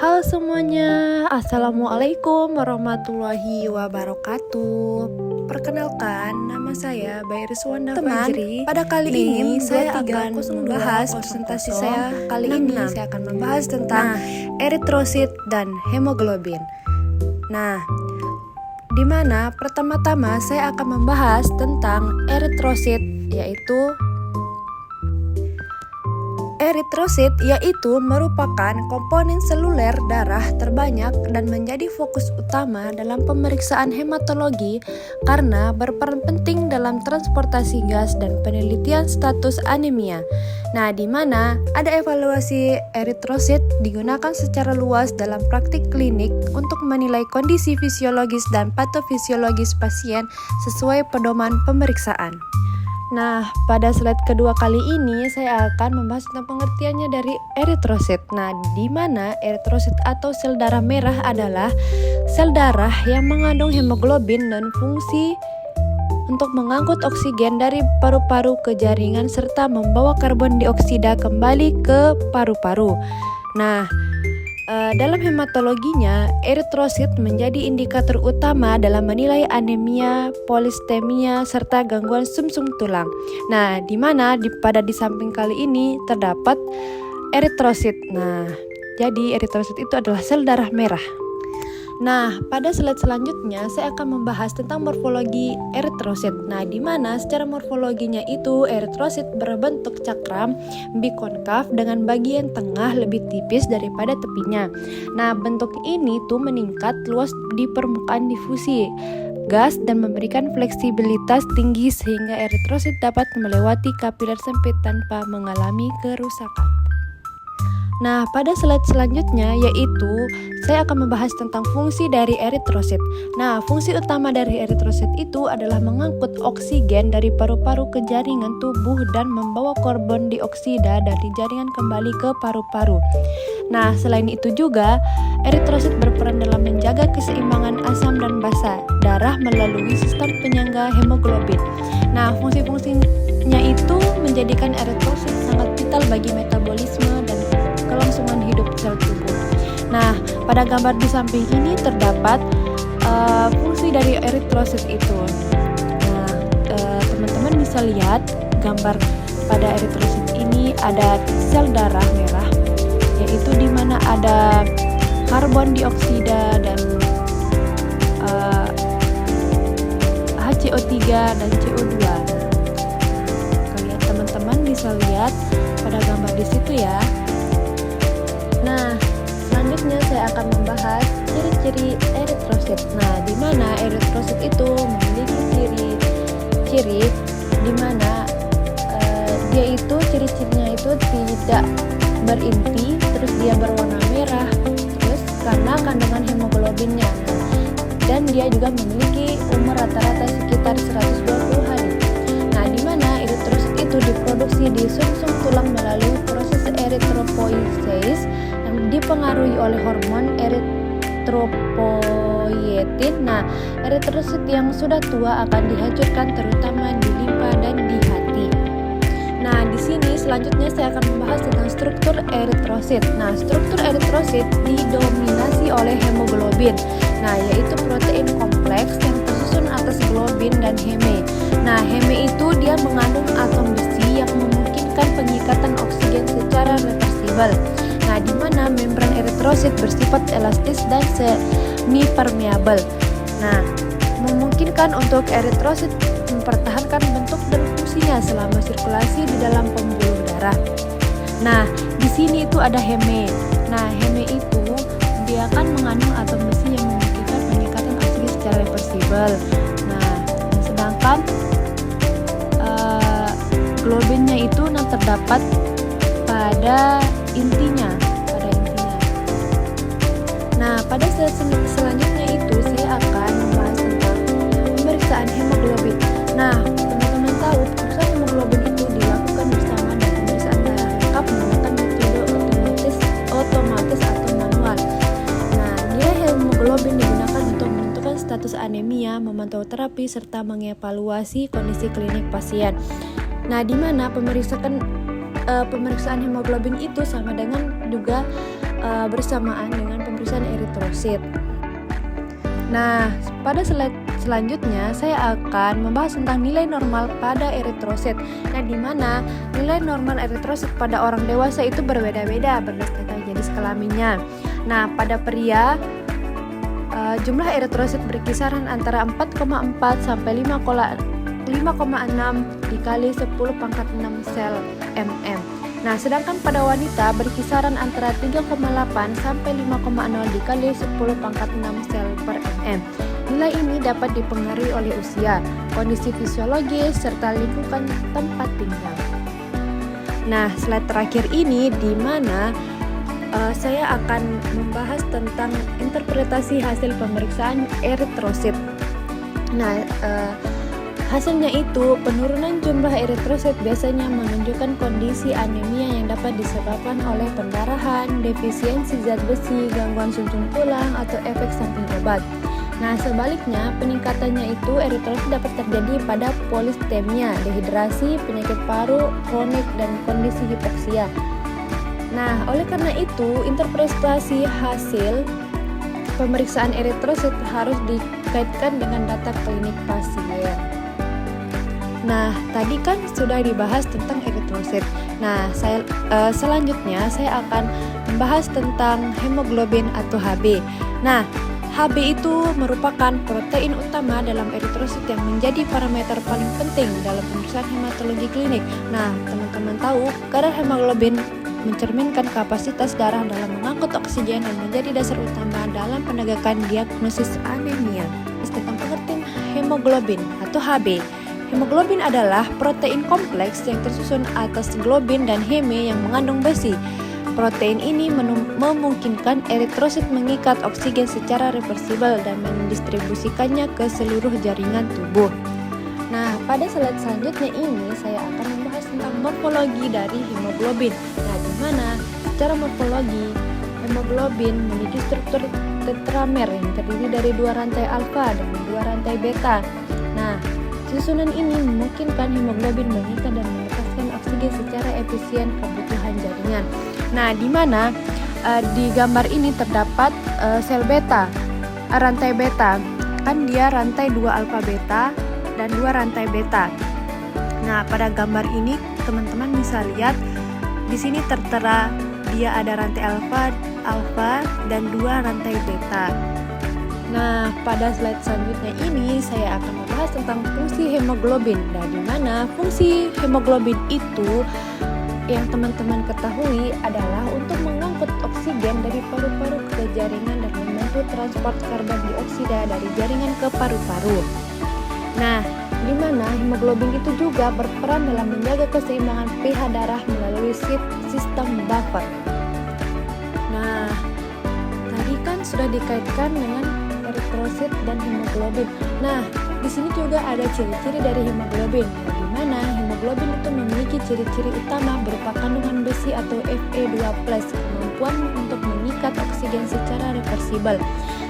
Halo semuanya, Assalamualaikum warahmatullahi wabarakatuh. Perkenalkan, nama saya Bayi Rizwanda Fajri. Pada kali ini saya akan membahas presentasi saya. Kali ini saya akan membahas tentang eritrosit dan hemoglobin. Nah, di mana pertama-tama saya akan membahas tentang eritrosit, yaitu eritrosit yaitu merupakan komponen seluler darah terbanyak dan menjadi fokus utama dalam pemeriksaan hematologi karena berperan penting dalam transportasi gas dan penelitian status anemia. Nah, di mana ada evaluasi eritrosit digunakan secara luas dalam praktik klinik untuk menilai kondisi fisiologis dan patofisiologis pasien sesuai pedoman pemeriksaan. Nah, pada slide kedua kali ini saya akan membahas tentang pengertiannya dari eritrosit. Nah, di mana eritrosit atau sel darah merah adalah sel darah yang mengandung hemoglobin dan fungsi untuk mengangkut oksigen dari paru-paru ke jaringan serta membawa karbon dioksida kembali ke paru-paru. Nah, dalam hematologinya, eritrosit menjadi indikator utama dalam menilai anemia, polistemia, serta gangguan sumsum tulang. Nah, di mana pada di samping kali ini terdapat eritrosit. Nah, jadi eritrosit itu adalah sel darah merah. Nah, pada slide selanjutnya saya akan membahas tentang morfologi eritrosit. Nah, di mana secara morfologinya itu eritrosit berbentuk cakram bikonkav dengan bagian tengah lebih tipis daripada tepinya. Nah, bentuk ini tuh meningkat luas di permukaan difusi gas dan memberikan fleksibilitas tinggi sehingga eritrosit dapat melewati kapiler sempit tanpa mengalami kerusakan. Nah, pada slide selanjutnya yaitu saya akan membahas tentang fungsi dari eritrosit. Nah, fungsi utama dari eritrosit itu adalah mengangkut oksigen dari paru-paru ke jaringan tubuh dan membawa karbon dioksida dari jaringan kembali ke paru-paru. Nah, selain itu juga eritrosit berperan dalam menjaga keseimbangan asam dan basa darah melalui sistem penyangga hemoglobin. Nah, fungsi-fungsinya itu menjadikan eritrosit sangat vital bagi metabolisme dan kelangsungan hidup sel tubuh. Nah, pada gambar di samping ini terdapat fungsi dari eritrosit itu. Nah, teman-teman bisa lihat gambar pada eritrosit ini ada sel darah merah, yaitu di mana ada karbon dioksida dan HCO3 dan CO2. Kalian teman-teman bisa lihat pada gambar di situ ya. Nah, selanjutnya saya akan membahas ciri-ciri eritrosit. Nah, di mana eritrosit itu memiliki ciri-ciri di mana dia itu ciri-cirinya itu tidak berinti, terus dia berwarna merah, terus karena kandungan hemoglobinnya. Dan dia juga memiliki umur rata-rata sekitar 120 hari. Nah, di mana eritrosit itu diproduksi di sumsum tulang melalui proses eritropoiesis dipengaruhi oleh hormon eritropoietin. Nah, eritrosit yang sudah tua akan dihancurkan terutama di limpa dan di hati. Nah, di sini selanjutnya saya akan membahas tentang struktur eritrosit. Nah, struktur eritrosit didominasi oleh hemoglobin. Nah, yaitu protein kompleks yang tersusun atas globin dan heme. Nah, heme itu dia mengandung atom besi yang memungkinkan pengikatan oksigen secara reversibel. Nah, di mana membran eritrosit bersifat elastis dan semi-permeabel. Nah, memungkinkan untuk eritrosit mempertahankan bentuk dan fungsinya selama sirkulasi di dalam pembuluh darah. Nah, di sini itu ada heme. Nah, heme itu dia akan mengandung atom besi yang memungkinkan pengikatan oksigen secara reversibel. Nah, sedangkan globinnya itu terdapat pada intinya. Nah, pada slide selanjutnya itu saya akan membahas tentang pemeriksaan hemoglobin. Nah, teman-teman tahu pemeriksaan hemoglobin itu dilakukan bersama dengan pemeriksaan darah lengkap menggunakan metode otomatis atau manual. Nah, nilai hemoglobin digunakan untuk menentukan status anemia, memantau terapi serta mengevaluasi kondisi klinik pasien. Nah, di mana pemeriksaan hemoglobin itu sama dengan juga bersamaan dengan pemeriksaan eritrosit. Nah, pada slide selanjutnya saya akan membahas tentang nilai normal pada eritrosit. Nah, di mana nilai normal eritrosit pada orang dewasa itu berbeda-beda berdasarkan jenis kelaminnya. Nah, pada pria jumlah eritrosit berkisaran antara 4,4 sampai 5,6 dikali 10 pangkat 6 sel mm. Nah, sedangkan pada wanita berkisaran antara 3,8 sampai 5,0 dikali 10 pangkat 6 sel per mm. Nilai ini dapat dipengaruhi oleh usia, kondisi fisiologis, serta lingkungan tempat tinggal. Nah, slide terakhir ini di mana saya akan membahas tentang interpretasi hasil pemeriksaan eritrosit. Nah, hasilnya itu penurunan jumlah eritrosit biasanya menunjukkan kondisi anemia yang dapat disebabkan oleh pendarahan, defisiensi zat besi, gangguan sumsum tulang, atau efek samping obat. Nah, sebaliknya peningkatannya itu eritrosit dapat terjadi pada polistemia, dehidrasi, penyakit paru kronik, dan kondisi hipoksia. Nah, oleh karena itu interpretasi hasil pemeriksaan eritrosit harus dikaitkan dengan data klinik pasien. Nah, tadi kan sudah dibahas tentang eritrosit. Nah, selanjutnya saya akan membahas tentang hemoglobin atau Hb. Nah, Hb itu merupakan protein utama dalam eritrosit yang menjadi parameter paling penting dalam pemeriksaan hematologi klinik. Nah, teman-teman tahu kadar hemoglobin mencerminkan kapasitas darah dalam mengangkut oksigen dan menjadi dasar utama dalam penegakan diagnosis anemia. Tentang pengertian hemoglobin atau Hb. Hemoglobin adalah protein kompleks yang tersusun atas globin dan heme yang mengandung besi. Protein ini memungkinkan eritrosit mengikat oksigen secara reversibel dan mendistribusikannya ke seluruh jaringan tubuh. Nah, pada slide selanjutnya ini saya akan membahas tentang morfologi dari hemoglobin. Nah, di mana secara morfologi hemoglobin memiliki struktur tetramer yang terdiri dari 2 rantai alfa dan 2 rantai beta. Nah, susunan ini memungkinkan hemoglobin mengikat dan melepaskan oksigen secara efisien kebutuhan jaringan. Nah, di mana di gambar ini terdapat sel beta, rantai beta. Kan dia rantai 2 alfa beta dan 2 rantai beta. Nah, pada gambar ini teman-teman bisa lihat di sini tertera dia ada rantai alfa dan 2 rantai beta. Nah, pada slide selanjutnya ini saya akan membahas tentang fungsi hemoglobin. Nah, di mana fungsi hemoglobin itu yang teman-teman ketahui adalah untuk mengangkut oksigen dari paru-paru ke jaringan dan membantu transport karbon dioksida dari jaringan ke paru-paru. Nah, di mana hemoglobin itu juga berperan dalam menjaga keseimbangan pH darah melalui sistem buffer. Nah, tadi kan sudah dikaitkan dengan eritrosit dan hemoglobin. Nah, di sini juga ada ciri-ciri dari hemoglobin, di mana hemoglobin itu memiliki ciri-ciri utama berupa kandungan besi atau Fe2+, kemampuan untuk mengikat oksigen secara reversibel.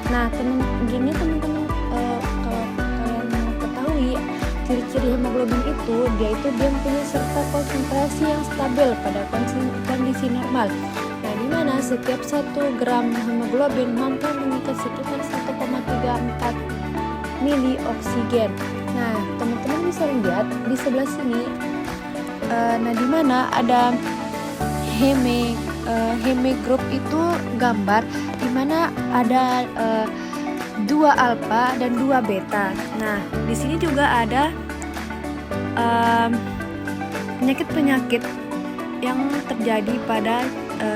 Nah, teman-teman kalau kalian mau ketahui ciri-ciri hemoglobin itu, dia mempunyai serta konsentrasi yang stabil pada kondisi normal. Nah, di mana setiap 1 gram hemoglobin mampu mengikat sekitar 1,34 mili oksigen. Nah, teman-teman bisa lihat di sebelah sini. Nah, di mana ada heme group itu gambar di mana ada 2 alfa dan 2 beta. Nah, di sini juga ada penyakit-penyakit yang terjadi pada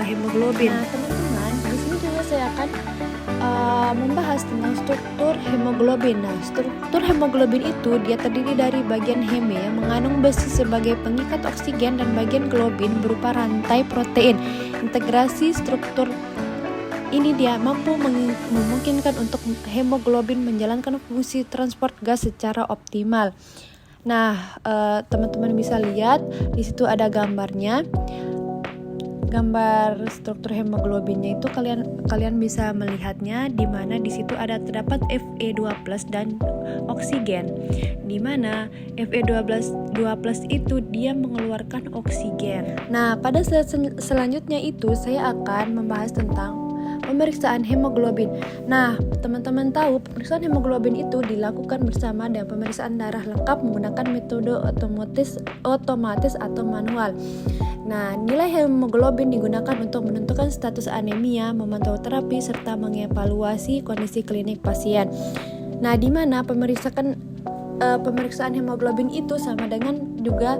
hemoglobin. Nah, teman-teman, di sini juga saya akan membahas tentang struktur hemoglobin. Nah, struktur hemoglobin itu dia terdiri dari bagian heme yang mengandung besi sebagai pengikat oksigen dan bagian globin berupa rantai protein. Integrasi struktur ini dia mampu memungkinkan untuk hemoglobin menjalankan fungsi transport gas secara optimal. Nah, teman-teman bisa lihat di situ ada gambarnya. gambar struktur hemoglobinnya itu kalian bisa melihatnya, di mana di situ terdapat Fe2+ dan oksigen. Di mana Fe2+ itu dia mengeluarkan oksigen. Nah, pada selanjutnya itu saya akan membahas tentang pemeriksaan hemoglobin. Nah, teman-teman tahu pemeriksaan hemoglobin itu dilakukan bersama dengan pemeriksaan darah lengkap menggunakan metode otomatis atau manual. Nah, nilai hemoglobin digunakan untuk menentukan status anemia, memantau terapi, serta mengevaluasi kondisi klinik pasien. Nah, di mana pemeriksaan hemoglobin itu sama dengan juga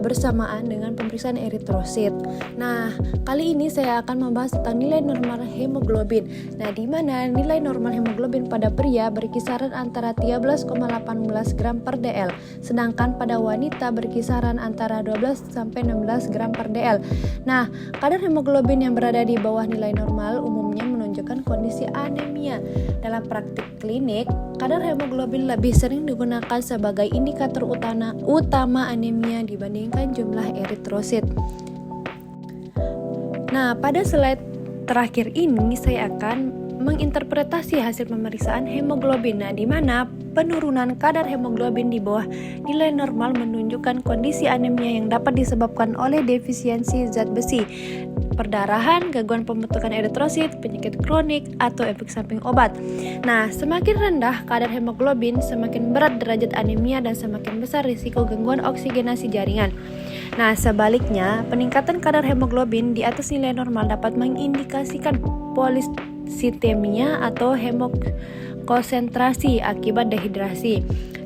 bersamaan dengan pemeriksaan eritrosit. Nah, kali ini saya akan membahas tentang nilai normal hemoglobin. Nah, di mana nilai normal hemoglobin pada pria berkisaran antara 13,18 gram per dl, sedangkan pada wanita berkisaran antara 12 sampai 16 gram per dl. Nah, kadar hemoglobin yang berada di bawah nilai normal umumnya menunjukkan kondisi anemia. Dalam praktik klinik, kadar hemoglobin lebih sering digunakan sebagai indikator utama anemia dibandingkan jumlah eritrosit. Nah, pada slide terakhir ini saya akan menginterpretasi hasil pemeriksaan hemoglobin. Nah, di mana penurunan kadar hemoglobin di bawah nilai normal menunjukkan kondisi anemia yang dapat disebabkan oleh defisiensi zat besi, perdarahan, gangguan pembentukan eritrosit, penyakit kronik, atau efek samping obat. Nah, semakin rendah kadar hemoglobin, semakin berat derajat anemia dan semakin besar risiko gangguan oksigenasi jaringan. Nah, sebaliknya, peningkatan kadar hemoglobin di atas nilai normal dapat mengindikasikan polisitemia atau hemokonsentrasi akibat dehidrasi.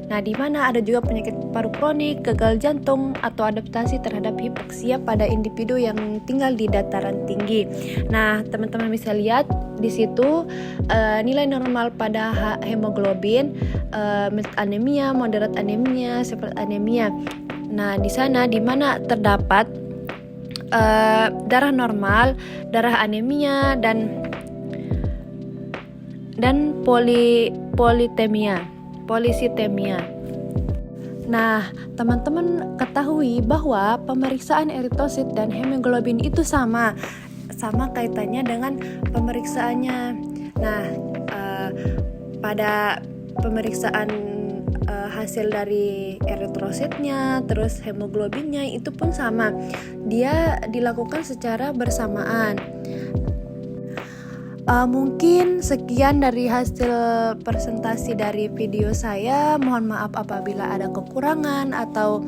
Nah, di mana ada juga penyakit paru kronik, gagal jantung, atau adaptasi terhadap hipoksia pada individu yang tinggal di dataran tinggi. Nah, teman-teman bisa lihat di situ nilai normal pada hemoglobin, mild anemia, moderat anemia, severe anemia. Nah, di sana di mana terdapat darah normal, darah anemia, dan polisitemia. Nah, teman-teman ketahui bahwa pemeriksaan eritrosit dan hemoglobin itu sama kaitannya dengan pemeriksaannya. Nah, pada pemeriksaan hasil dari eritrositnya, terus hemoglobinnya itu pun sama. Dia dilakukan secara bersamaan. Mungkin sekian dari hasil presentasi dari video saya. Mohon maaf apabila ada kekurangan atau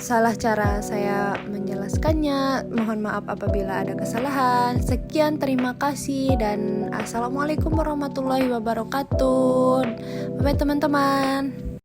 salah cara saya menjelaskannya. Mohon maaf apabila ada kesalahan. Sekian, terima kasih, dan assalamualaikum warahmatullahi wabarakatuh. Bye teman-teman.